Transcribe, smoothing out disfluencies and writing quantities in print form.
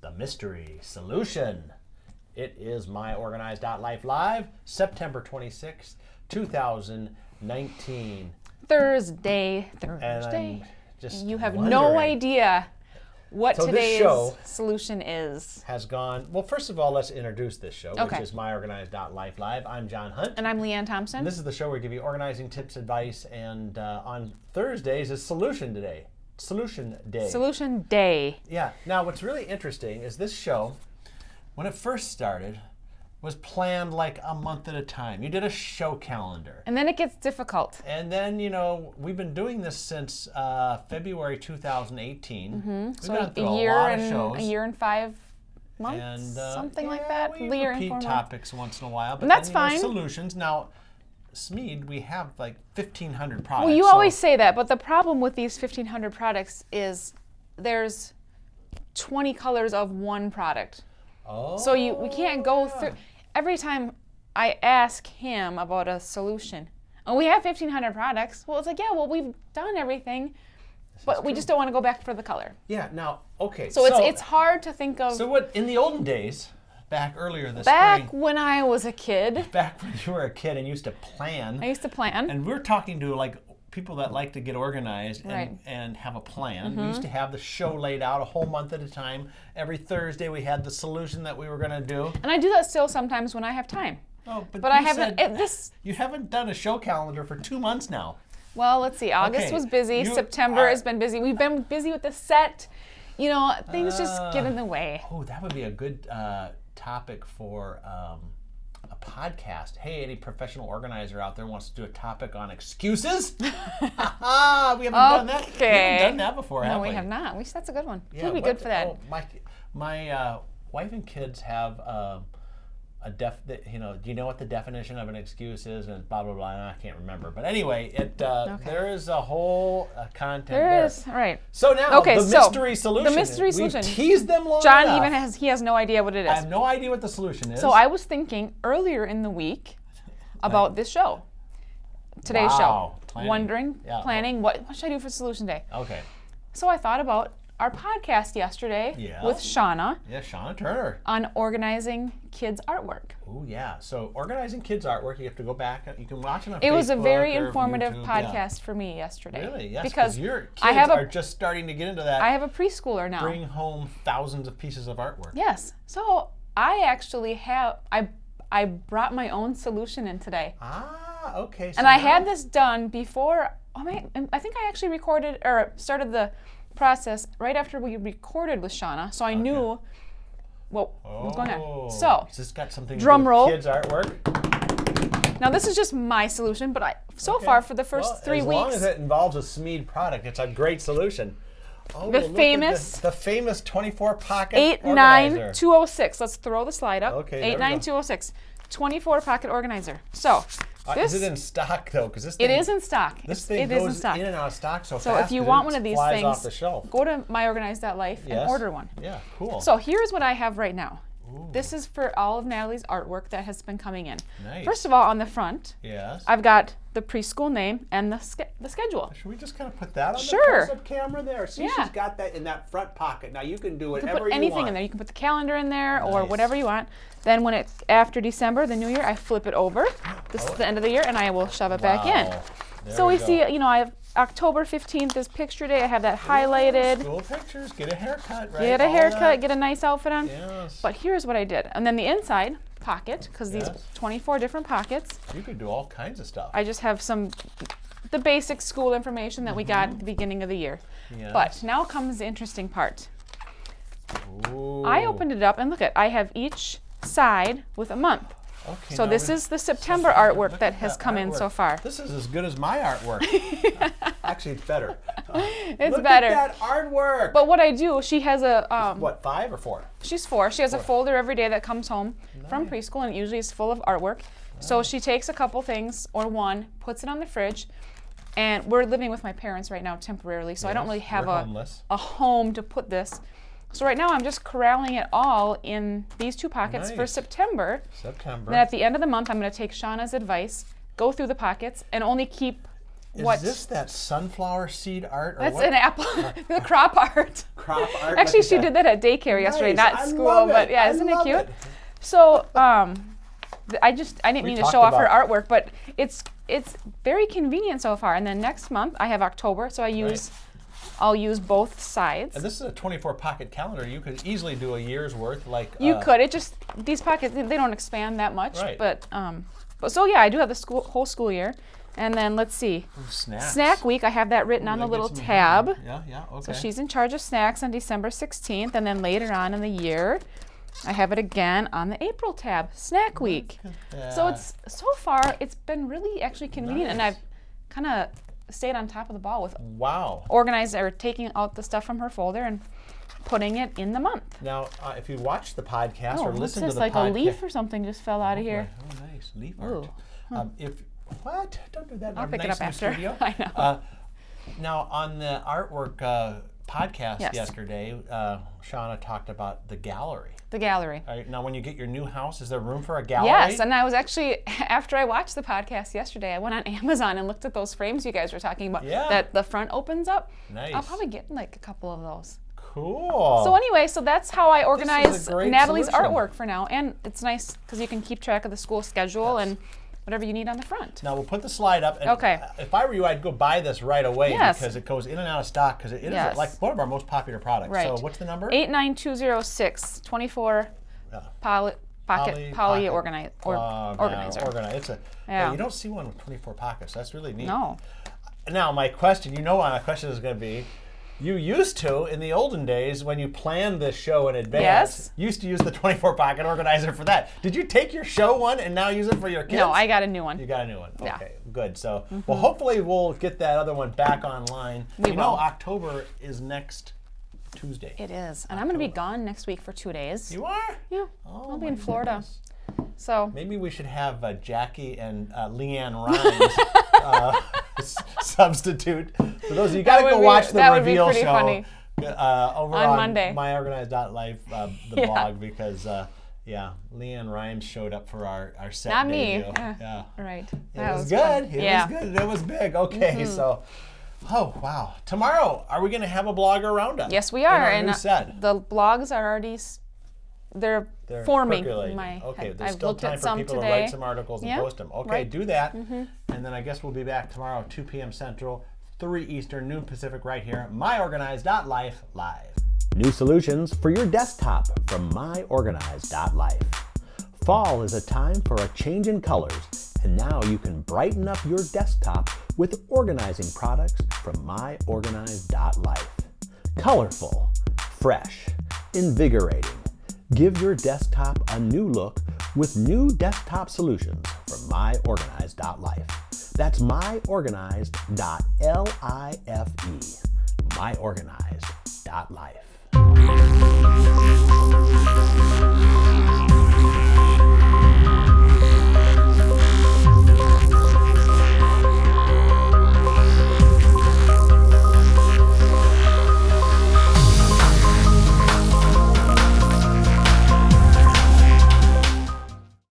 The mystery solution. It is myOrganized.life live, September 26th, 2019. Thursday. And I'm just You have wondering, no idea what So this today's show solution is. has gone. Well, first of all, let's introduce this show, Okay. which is myOrganized.life live. I'm John Hunt. And I'm Leanne Thompson. And this is the show where we give you organizing tips, advice, and on Thursdays is Solution Day. Solution Day. Solution Day. Yeah. Now, what's really interesting is this show, when it first started, was planned like a month at a time. You did a show calendar. And then it gets difficult. And then, we've been doing this since February 2018. Mm-hmm. We've So gone through a year lot of and shows. a year and 5 months, And, something like yeah, that. we Year and repeat 4 months. topics once in a while. But And that's then, fine. Solutions. Now, Smead, we have like 1,500 products. Well, you so- always say that, but the problem with these 1,500 products is there's 20 colors of one product. Oh, So we can't go yeah. through. Every time I ask him about a solution, and we have 1,500 products, well, it's like, yeah, well, we've done everything, but we just don't want to go back for the color. Yeah. Now, okay. So it's hard to think of. So what in the olden days, back earlier this Back spring, when I was a kid, back when you were a kid and used to plan, I used to plan. and we're talking to like people that like to get organized and, Right. and have a plan. We used to have the show laid out a whole month at a time. Every Thursday we had the solution that we were going to do. And I do that still sometimes when I have time. Oh, But you I haven't. said you haven't done a show calendar for 2 months now. Well, let's see. August Okay, was busy. you September are- has been busy. We've been busy with the set. Things just get in the way. Oh, that would be a good topic for a podcast. Hey, any professional organizer out there wants to do a topic on excuses? We haven't done that. We Okay. haven't done that before, No, have we have not. That's a good one. Yeah, We'd be good for that. Oh, my wife and kids have do you know what the definition of an excuse is? And blah blah blah. And I can't remember, but anyway, there is a whole content there. There is. Right. So now Okay, the so, mystery solution. the mystery solution. We've teased them long John enough. even has no idea what it I is. have no idea what the solution is. So I was thinking earlier in the week about this show, today's Wow. show. Planning. Planning, what should I do for Solution Day? Okay. So I thought about our podcast yesterday Yeah. with Shauna Yeah, Shauna Turner. on organizing kids' artwork. Oh yeah. So organizing kids' artwork, you have to go back. You can watch it on It was a very Facebook or informative YouTube, podcast for me yesterday. Yeah. Really? Yes. Because your kids I have are just starting to get into that. I have a preschooler now. Bring home thousands of pieces of artwork. Yes. So I actually I brought my own solution in today. Ah, okay. So And I now- had this done before, I think I actually recorded or started the process right after we recorded with Shauna, so I knew what was going on. So, has this got something to drum do with roll. kids' artwork? now this is just my solution, but so Okay. far for the first 3 as weeks, long as it involves a Smead product, it's a great solution. Oh, The look at famous- the famous 24 pocket 89206. Let's throw the slide up. Okay, there we go. 89206. 24 pocket organizer. So, Is it in stock though? Because this it thing, is in stock. This thing It is in goes stock. in and out of stock so So fast. if you that want it one of these flies things, off the shelf. go to myOrganized.life Yes. and order one. Yeah, cool. So here's what I have right now. This is for all of Natalie's artwork that has been coming in. Nice. First of all, on the front, Yes. I've got the preschool name and the schedule. Should we just kind of put that on Sure. the close-up camera there? See, Yeah. she's got that in that front pocket. Now you can do You whatever can put anything want. in there. You can put the calendar in there or Nice. whatever you want. Then when it's after December, the new year, I flip it over. This is the end of the year, and I will shove it back in. Wow. There So we go. see, I have October 15th is picture day. I have that highlighted. School pictures. Get a haircut, right? Get a All haircut, that. get a nice outfit on. Yes. But here's what I did. And then the inside pocket, because these Yes. 24 different pockets, You could do all kinds of stuff. I just have the basic school information that we got at the beginning of the year. Yes. But now comes the interesting part. Ooh. I opened it up and look I have each side with a month. Okay, So now this we- is the September Look artwork at that has come in artwork. so far. This is as good as my artwork. Actually, it's better. It's Look better. at that artwork. But what I do, she has a What, 5 or 4? she's 4. She has a 4. folder every day that comes home from preschool, and it usually is full of artwork. So she takes a couple things or one, puts it on the fridge, and we're living with my parents right now temporarily, so I don't Yes, really have we're homeless. a home to put this. So right now I'm just corralling it all in these 2 pockets for Nice. September. September. Then at the end of the month, I'm going to take Shauna's advice, go through the pockets, and only keep Is this that sunflower seed art? Or That's what? an apple, the crop art. Crop art. Actually, she did that at daycare yesterday, not I school. love But it. yeah, I isn't it love cute? it. So I didn't mean to talked show off her about- artwork, but it's very convenient so far. And then next month I have October, so I'll use both sides. And this is a 24 pocket calendar. You could easily do a year's worth. Like You could. It just these pockets they don't expand that much. Right. But so yeah, I do have the whole school year. And then let's see. snacks. Snack week, I have that written on the little tab. Yeah, okay. So she's in charge of snacks on December 16th, and then later on in the year, I have it again on the April tab, Snack Week. So so far it's been really actually convenient, and I've kind of stayed on top of the ball with organizing or taking out the stuff from her folder and putting it in the month. Now, if you watch the podcast or listen to the like podcast, a leaf or something just fell out of here. Oh, nice leaf art. What? Don't do that. I'll pick it nice up after. Studio. I know. Now, on the artwork podcast yesterday, Shauna talked about the gallery. The gallery. Now, when you get your new house, is there room for a gallery? Yes, and I was actually, after I watched the podcast yesterday, I went on Amazon and looked at those frames you guys were talking about. Yeah. That the front opens up. Nice. I'll probably get like a couple of those. Cool. So anyway, that's how I organize Natalie's solution. artwork for now. And it's nice because you can keep track of the school schedule and whatever you need on the front. Now we'll put the slide up. And Okay. If I were you, I'd go buy this right away Yes. because it goes in and out of stock because it is like one of our most popular products. Right. So what's the number? 89206, 24 poly organizer. It's you don't see one with 24 pockets. That's really neat. No. Now my question, my question is going to be, you used to, in the olden days, when you planned this show in advance, used to use the 24 pocket organizer for that. Did you take your show one and now use it for your kids? No, I got a new one. You got a new one. Yeah. Okay, good. So, well, hopefully we'll get that other one back online. We will. October is next Tuesday. It is. And I'm going to be gone next week for 2 days. You are? Yeah. Oh, I'll be in Florida. Goodness. So maybe we should have Jackie and Leanne Rhymes substitute. For those of you, you got to go watch the reveal show funny. Over on on Monday. myOrganized.life, the blog, because Leanne Rhymes showed up for our set. Not debut. me. Yeah. Right. It was good. It was good. It was big. Okay, so. Oh, wow. Tomorrow, are we going to have a blogger roundup? Yes, we are. In our new set? The blogs are already, they're forming. Percolating. Okay, there's still time for people to write some articles and post them. Okay, do that. And then I guess we'll be back tomorrow, 2 p.m. Central, 3 Eastern, noon Pacific, right here, myOrganized.life live. New solutions for your desktop from myOrganized.life. Fall is a time for a change in colors, and now you can brighten up your desktop with organizing products from myOrganized.life. Colorful, fresh, invigorating. Give your desktop a new look with new desktop solutions from myOrganized.life. That's myOrganized.life. myOrganized.life.